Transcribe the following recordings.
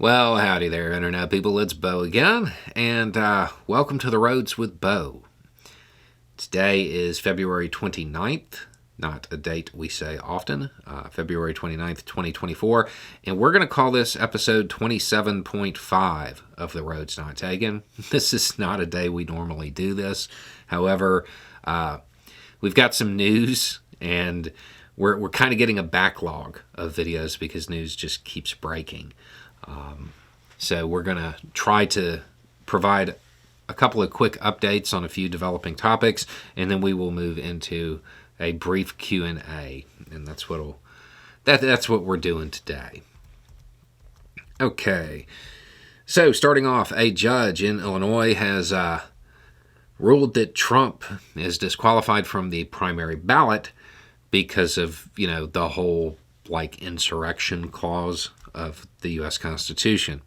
Well, howdy there, Internet people. It's Bo again, and welcome to The Roads with Bo. Today is February 29th, not a date we say often, February 29th, 2024, and we're going to call this episode 27.5 of The Road's Not Taken. This is not a day we normally do this. However, we've got some news, and we're kind of getting a backlog of videos because news just keeps breaking. So we're going to try to provide a couple of quick updates on a few developing topics, and then we will move into a brief Q&A, and that's what we're doing today. Okay, so starting off, a judge in Illinois has ruled that Trump is disqualified from the primary ballot because of, the whole insurrection clause of the U.S. Constitution.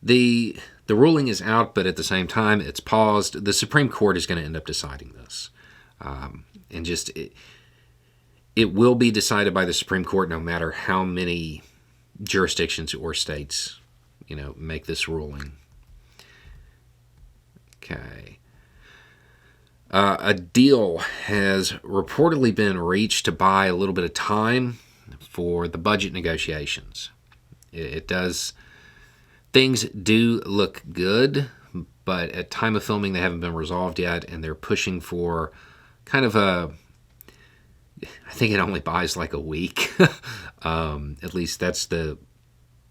The ruling is out, but at the same time, it's paused. The Supreme Court is going to end up deciding this. It will be decided by the Supreme Court no matter how many jurisdictions or states, make this ruling. Okay. A deal has reportedly been reached to buy a little bit of time for the budget negotiations. Things do look good, but at time of filming they haven't been resolved yet, and they're pushing for kind of I think it only buys like a week. At least that's the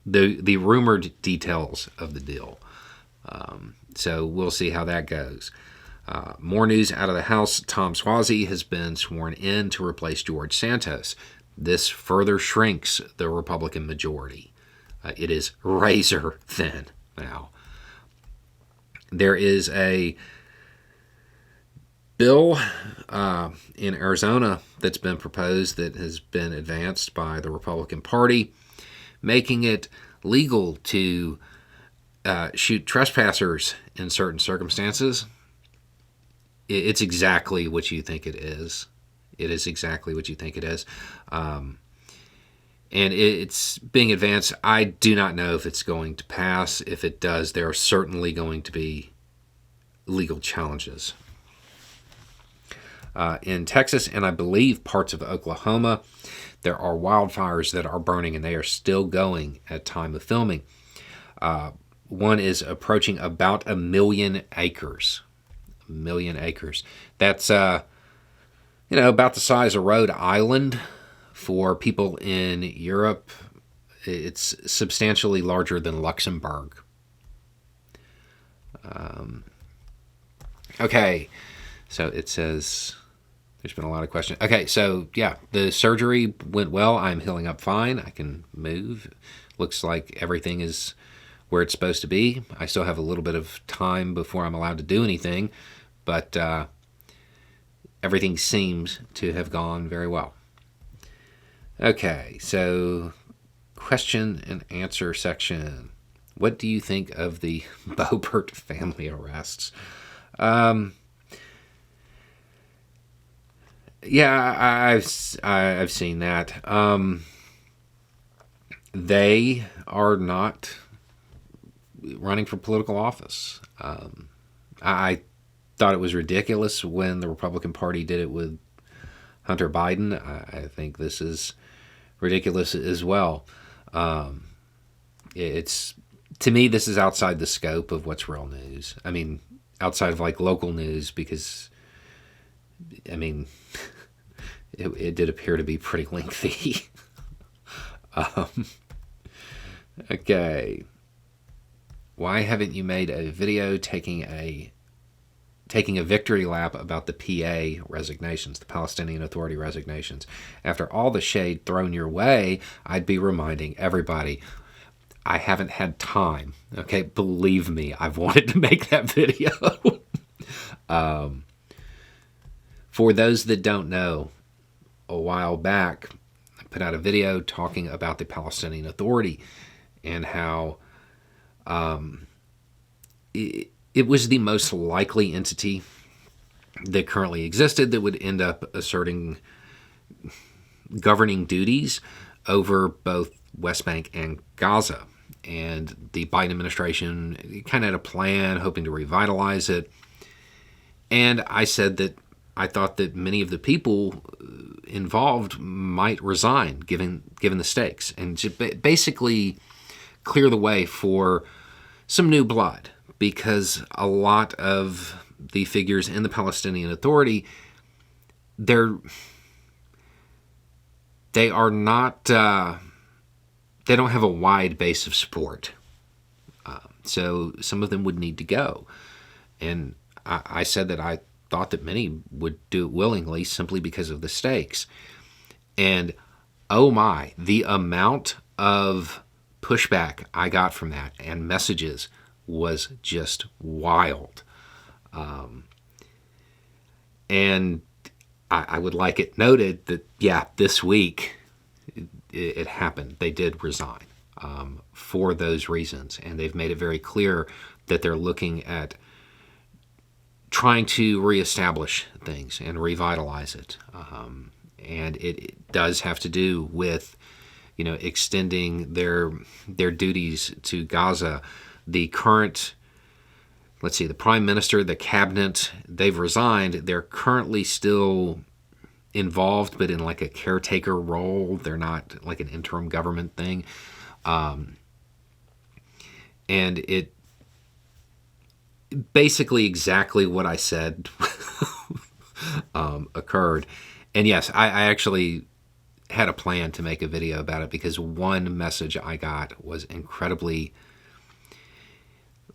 rumored details of the deal. So we'll see how that goes. More news out of the House. Tom Suozzi has been sworn in to replace George Santos. This further shrinks the Republican majority. It is razor thin now. There is a bill in Arizona that's been proposed that has been advanced by the Republican Party, making it legal to shoot trespassers in certain circumstances. It's exactly what you think it is. It is exactly what you think it is. And it's being advanced. I do not know if it's going to pass. If it does, there are certainly going to be legal challenges. In Texas and I believe parts of Oklahoma, there are wildfires that are burning, and they are still going at time of filming. One is approaching about 1 million acres. 1 million acres. That's about the size of Rhode Island. For people in Europe, it's substantially larger than Luxembourg. Okay, so it says there's been a lot of questions. Okay, so yeah, the surgery went well. I'm healing up fine. I can move. Looks like everything is where it's supposed to be. I still have a little bit of time before I'm allowed to do anything, but everything seems to have gone very well. Okay, so question and answer section. What do you think of the Boebert family arrests? Yeah, I've seen that. They are not running for political office. I thought it was ridiculous when the Republican Party did it with Hunter Biden. I think this is ridiculous as well. It's, to me, this is outside the scope of what's real news. I mean, outside of local news, because it did appear to be pretty lengthy. Okay. Why haven't you made a video taking a victory lap about the PA resignations, the Palestinian Authority resignations? After all the shade thrown your way, I'd be reminding everybody, I haven't had time. Okay, believe me, I've wanted to make that video. For those that don't know, a while back, I put out a video talking about the Palestinian Authority and how it was the most likely entity that currently existed that would end up asserting governing duties over both West Bank and Gaza. and the Biden administration kind of had a plan, hoping to revitalize it. And I said that I thought that many of the people involved might resign, given the stakes, and to basically clear the way for some new blood, because a lot of the figures in the Palestinian Authority, they are not, they don't have a wide base of support. So some of them would need to go. And I said that I thought that many would do it willingly simply because of the stakes. And oh my, the amount of pushback I got from that and messages was just wild. And I would like it noted that, yeah, this week it happened. They did resign for those reasons. And they've made it very clear that they're looking at trying to reestablish things and revitalize it. And it does have to do with, extending their duties to Gaza. The current, the prime minister, the cabinet, they've resigned. They're currently still involved, but in like a caretaker role. They're not like an interim government thing. And it basically exactly what I said occurred. And yes, I actually had a plan to make a video about it, because one message I got was incredibly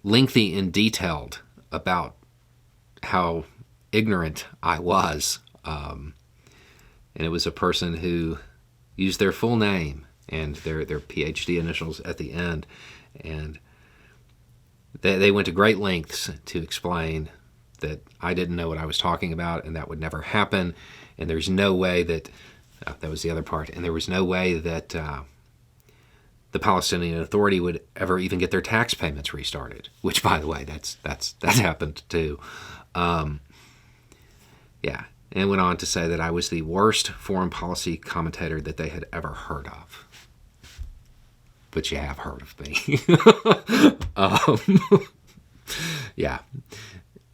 lengthy and detailed about how ignorant I was. And it was a person who used their full name and their PhD initials at the end. And they went to great lengths to explain that I didn't know what I was talking about, and that would never happen. And there's no way that, that was the other part, and there was no way that the Palestinian Authority would ever even get their tax payments restarted, which, by the way, that's happened too. Yeah, and went on to say that I was the worst foreign policy commentator that they had ever heard of. But you have heard of me. Yeah.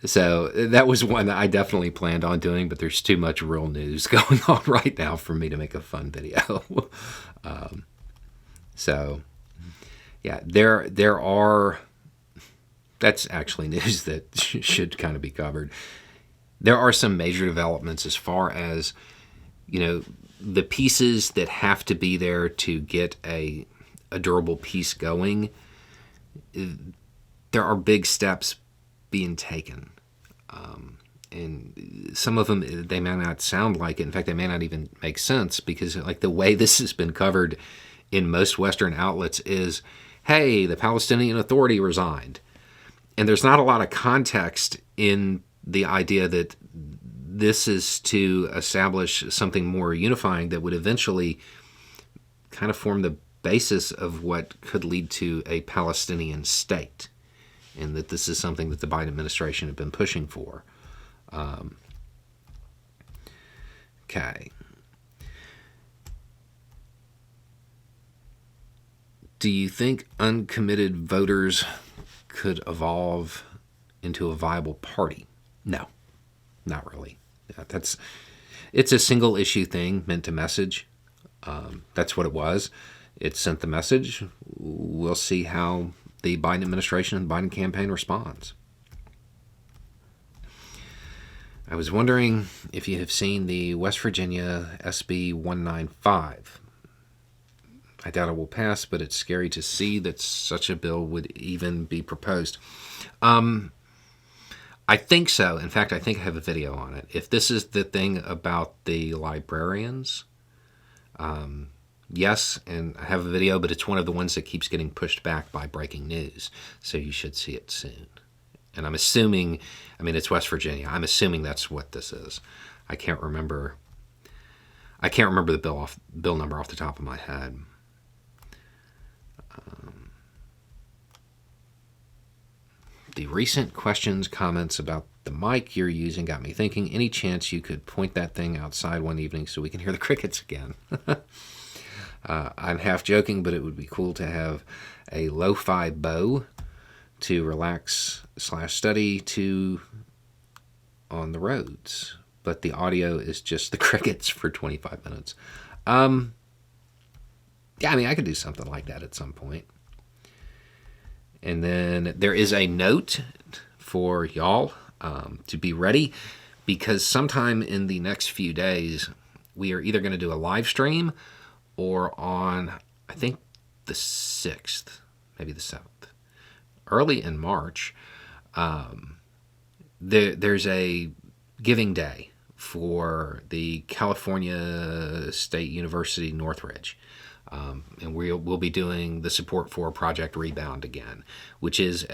So that was one that I definitely planned on doing, but there's too much real news going on right now for me to make a fun video. So, yeah, there are, that's actually news that should kind of be covered. There are some major developments as far as, the pieces that have to be there to get a durable peace going. There are big steps being taken. And some of them, they may not sound like it. In fact, they may not even make sense, because like the way this has been covered in most Western outlets is, hey, the Palestinian Authority resigned. And there's not a lot of context in the idea that this is to establish something more unifying that would eventually kind of form the basis of what could lead to a Palestinian state, and that this is something that the Biden administration had been pushing for. Okay. Do you think uncommitted voters could evolve into a viable party? No, not really. It's a single issue thing meant to message. That's what it was. It sent the message. We'll see how the Biden administration and the Biden campaign responds. I was wondering if you have seen the West Virginia SB 195. I doubt it will pass, but it's scary to see that such a bill would even be proposed. I think so. In fact, I think I have a video on it. If this is the thing about the librarians, yes, and I have a video, but it's one of the ones that keeps getting pushed back by breaking news, so you should see it soon. And I'm assuming, it's West Virginia. I'm assuming that's what this is. I can't remember the bill number off the top of my head. The recent questions, comments about the mic you're using got me thinking, any chance you could point that thing outside one evening so we can hear the crickets again? I'm half joking, but it would be cool to have a lo-fi bow to relax / study to on the roads. But the audio is just the crickets for 25 minutes. Yeah, I mean, I could do something like that at some point. And then there is a note for y'all to be ready, because sometime in the next few days, we are either going to do a live stream or on, I think, the 6th, maybe the 7th, early in March, there's a giving day for the California State University Northridge. And we'll be doing the support for Project Rebound again, which is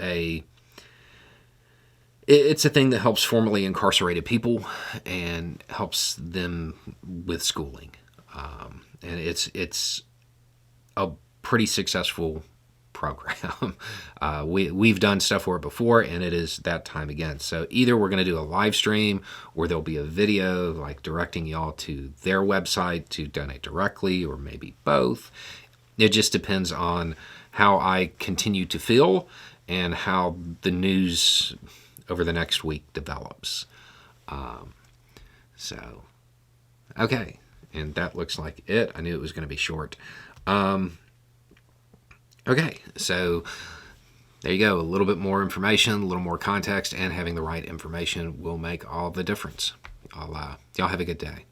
it's a thing that helps formerly incarcerated people and helps them with schooling. And it's a pretty successful program. We've done stuff for it before, and it is that time again. So either we're going to do a live stream, or there'll be a video like directing y'all to their website to donate directly, or maybe both. It just depends on how I continue to feel and how the news over the next week develops. Okay, and that looks like it. I knew it was going to be short. Okay, so there you go. A little bit more information, a little more context, and having the right information will make all the difference. Y'all have a good day.